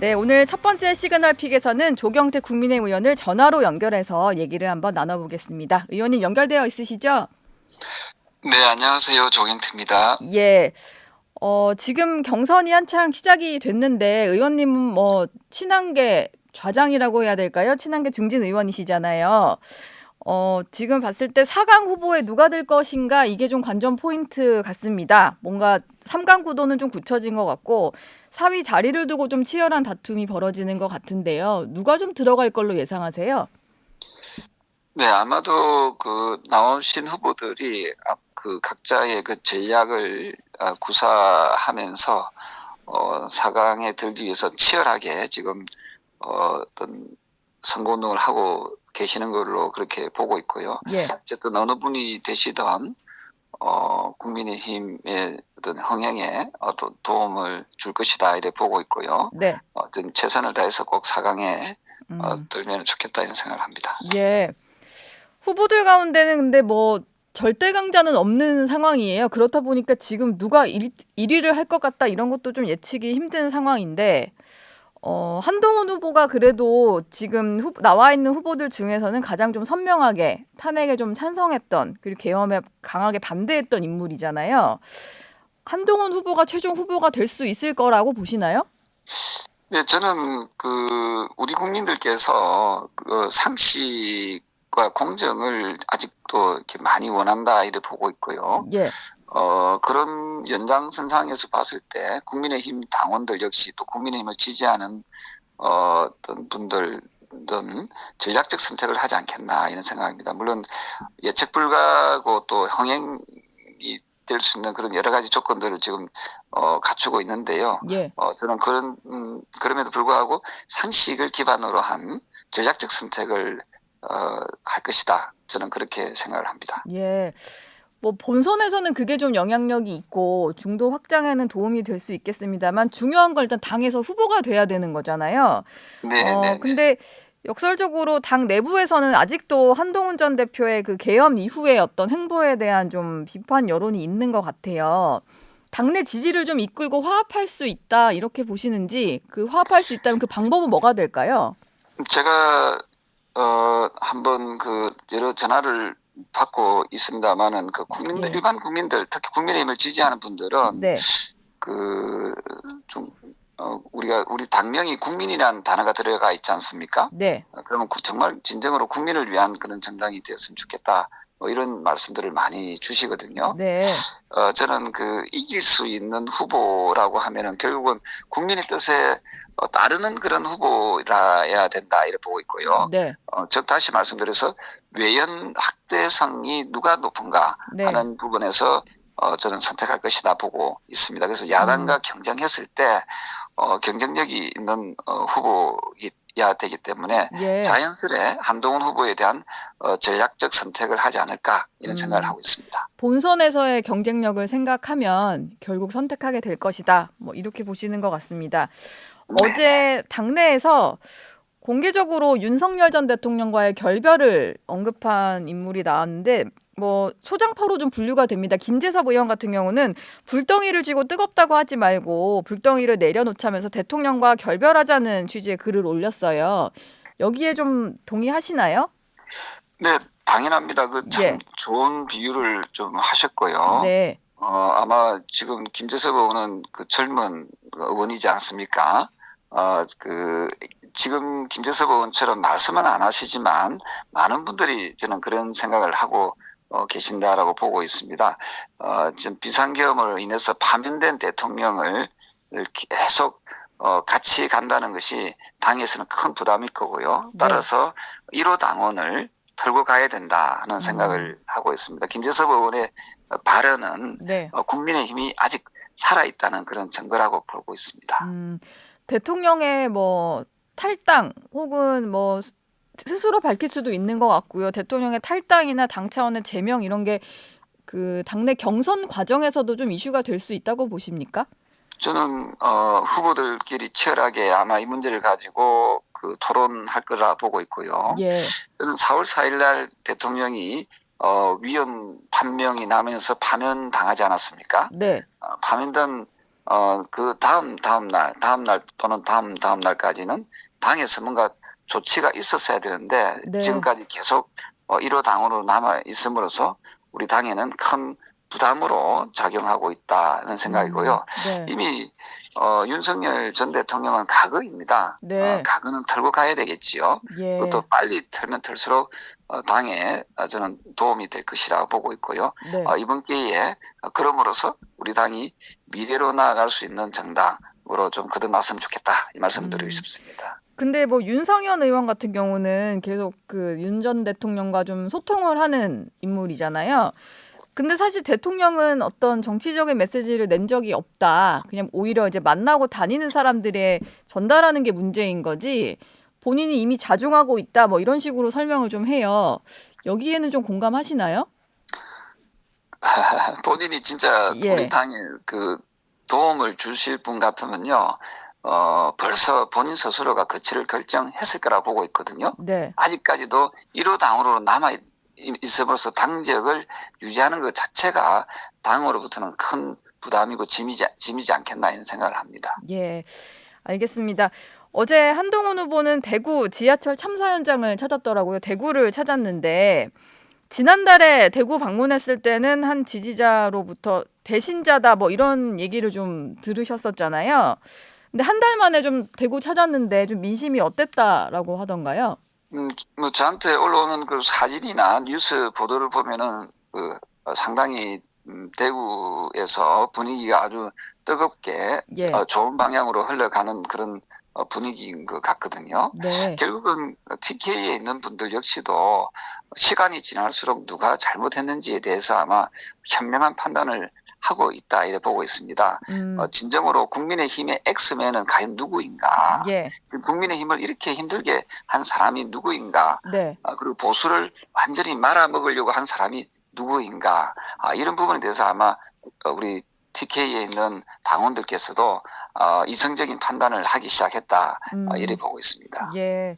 네, 오늘 첫 번째 시그널 픽에서는 조경태 국민의힘 의원을 전화로 연결해서 얘기를 한번 나눠보겠습니다. 의원님 연결되어 있으시죠? 네, 안녕하세요. 조경태입니다. 예. 지금 경선이 한창 시작이 됐는데 의원님은 뭐 친한계 좌장이라고 해야 될까요? 친한계 중진 의원이시잖아요. 지금 봤을 때 4강 후보에 누가 될 것인가 이게 좀 관전 포인트 같습니다. 뭔가 3강 구도는 좀 굳혀진 것 같고 4위 자리를 두고 좀 치열한 다툼이 벌어지는 것 같은데요. 누가 좀 들어갈 걸로 예상하세요? 네, 아마도 나오신 후보들이 그 각자의 그 전략을 구사하면서 4강에 들기 위해서 치열하게 지금 어떤 선거운동을 하고 계시는 걸로 그렇게 보고 있고요. 예. 어쨌든 어느 분이 되시던 국민의힘의 어떤 흥행에 어떤 도움을 줄 것이다 이렇게 보고 있고요. 네. 어떤 최선을 다해서 꼭 4강에 음. 들면 좋겠다 이런 생각을 합니다. 예. 후보들 가운데는 근데 뭐 절대 강자는 없는 상황이에요. 그렇다 보니까 지금 누가 1위를 할 것 같다 이런 것도 좀 예측이 힘든 상황인데 한동훈 후보가 그래도 지금 나와 있는 후보들 중에서는 가장 좀 선명하게 탄핵에 좀 찬성했던 그리고 계엄에 강하게 반대했던 인물이잖아요. 한동훈 후보가 최종 후보가 될 수 있을 거라고 보시나요? 네, 저는 우리 국민들께서 상식과 공정을 아직도 이렇게 많이 원한다 이렇게 보고 있고요. 예. 그런 연장선상에서 봤을 때 국민의힘 당원들 역시 또 국민의힘을 지지하는 어떤 분들은 전략적 선택을 하지 않겠나 이런 생각입니다. 물론 예측 불가하고 또 흥행이 될 수 있는 그런 여러 가지 조건들을 지금 갖추고 있는데요. 예. 저는 그럼에도 불구하고 상식을 기반으로 한 전략적 선택을 할 것이다. 저는 그렇게 생각을 합니다. 예. 뭐 본선에서는 그게 좀 영향력이 있고 중도 확장에는 도움이 될 수 있겠습니다만 중요한 건 일단 당에서 후보가 돼야 되는 거잖아요. 네, 네, 네. 근데 역설적으로 당 내부에서는 아직도 한동훈 전 대표의 그 계엄 이후의 어떤 행보에 대한 좀 비판 여론이 있는 것 같아요. 당내 지지를 좀 이끌고 화합할 수 있다 이렇게 보시는지 그 화합할 수 있다면 그 방법은 뭐가 될까요? 제가 한번 여러 전화를 받고 있습니다만은 예. 일반 국민들, 특히 국민의힘을 지지하는 분들은 네. 좀 우리 당명이 국민이라는 단어가 들어가 있지 않습니까? 네. 그러면 정말 진정으로 국민을 위한 그런 정당이 되었으면 좋겠다. 뭐 이런 말씀들을 많이 주시거든요. 네. 저는 이길 수 있는 후보라고 하면은 결국은 국민의 뜻에 따르는 그런 후보라야 된다 이렇게 보고 있고요. 네. 즉 다시 말씀드려서 외연 확대성이 누가 높은가 네. 하는 부분에서 저는 선택할 것이다 보고 있습니다. 그래서 야당과 경쟁했을 때 경쟁력이 있는 후보야 되기 때문에 예. 자연스레 한동훈 후보에 대한 전략적 선택을 하지 않을까 이런 생각을 음. 하고 있습니다. 본선에서의 경쟁력을 생각하면 결국 선택하게 될 것이다. 뭐 이렇게 보시는 것 같습니다. 네네. 어제 당내에서 공개적으로 윤석열 전 대통령과의 결별을 언급한 인물이 나왔는데 뭐 소장파로 좀 분류가 됩니다. 김재섭 의원 같은 경우는 불덩이를 쥐고 뜨겁다고 하지 말고 불덩이를 내려놓자면서 대통령과 결별하자는 취지의 글을 올렸어요. 여기에 좀 동의하시나요? 네, 당연합니다. 참 예. 좋은 비유를 좀 하셨고요. 네. 아마 지금 김재섭 의원은 젊은 의원이지 않습니까? 지금 김재섭 의원처럼 말씀은 안 하시지만 많은 분들이 저는 그런 생각을 하고 계신다라고 보고 있습니다. 지금 비상계엄으로 인해서 파면된 대통령을 계속 같이 간다는 것이 당에서는 큰 부담일 거고요. 네. 따라서 1호 당원을 털고 가야 된다 하는 생각을 하고 있습니다. 김재섭 의원의 발언은 네. 국민의힘이 아직 살아있다는 그런 증거라고 보고 있습니다. 대통령의 뭐 탈당 혹은 뭐 스스로 밝힐 수도 있는 것 같고요. 대통령의 탈당이나 당 차원의 제명 이런 게 그 당내 경선 과정에서도 좀 이슈가 될 수 있다고 보십니까? 저는 후보들끼리 치열하게 아마 이 문제를 가지고 토론할 거라 보고 있고요. 예. 저는 4월 4일 날 대통령이 위원 판명이 나면서 파면 당하지 않았습니까? 네. 파면된 그 다음 날 또는 다음 날까지는 당에서 뭔가 조치가 있었어야 되는데 네. 지금까지 계속 1호 당으로 남아 있음으로써 우리 당에는 큰 부담으로 작용하고 있다는 생각이고요. 네. 이미 윤석열 전 대통령은 과거입니다. 네. 과거는 털고 가야 되겠지요. 예. 그것도 빨리 털면 털수록 당에 저는 도움이 될 것이라고 보고 있고요. 네. 이번 기회에 그럼으로써 우리 당이 미래로 나아갈 수 있는 정당으로 좀 거듭났으면 좋겠다 이 말씀 드리고 음. 싶습니다. 근데 뭐 윤상현 의원 같은 경우는 계속 그 윤 전 대통령과 좀 소통을 하는 인물이잖아요. 근데 사실 대통령은 어떤 정치적인 메시지를 낸 적이 없다. 그냥 오히려 이제 만나고 다니는 사람들의 전달하는 게 문제인 거지. 본인이 이미 자중하고 있다. 뭐 이런 식으로 설명을 좀 해요. 여기에는 좀 공감하시나요? 본인이 진짜 우리 예. 당에 그 도움을 주실 분 같으면요, 벌써 본인 스스로가 거취를 결정했을 거라 보고 있거든요. 네. 아직까지도 1호 당으로 남아 있음으로써 당적을 유지하는 것 자체가 당으로부터는 큰 부담이고 짐이지 않겠나 이런 생각을 합니다. 예. 알겠습니다. 어제 한동훈 후보는 대구 지하철 참사 현장을 찾았더라고요. 대구를 찾았는데 지난달에 대구 방문했을 때는 한 지지자로부터 배신자다 뭐 이런 얘기를 좀 들으셨었잖아요. 근데 한 달 만에 좀 대구 찾았는데 좀 민심이 어땠다라고 하던가요? 뭐 저한테 올라오는 그 사진이나 뉴스 보도를 보면은 그 상당히 대구에서 분위기가 아주 뜨겁게 예. 좋은 방향으로 흘러가는 그런 분위기인 것 같거든요. 네. 결국은 TK에 있는 분들 역시도 시간이 지날수록 누가 잘못했는지에 대해서 아마 현명한 판단을 하고 있다 이렇게 보고 있습니다. 음. 진정으로 국민의힘의 엑스맨은 과연 누구인가? 예. 지금 국민의힘을 이렇게 힘들게 한 사람이 누구인가? 네. 그리고 보수를 완전히 말아먹으려고 한 사람이 누구인가? 이런 부분에 대해서 아마 우리 TK에 있는 당원들께서도 이성적인 판단을 하기 시작했다. 이렇게 음. 보고 있습니다. 예.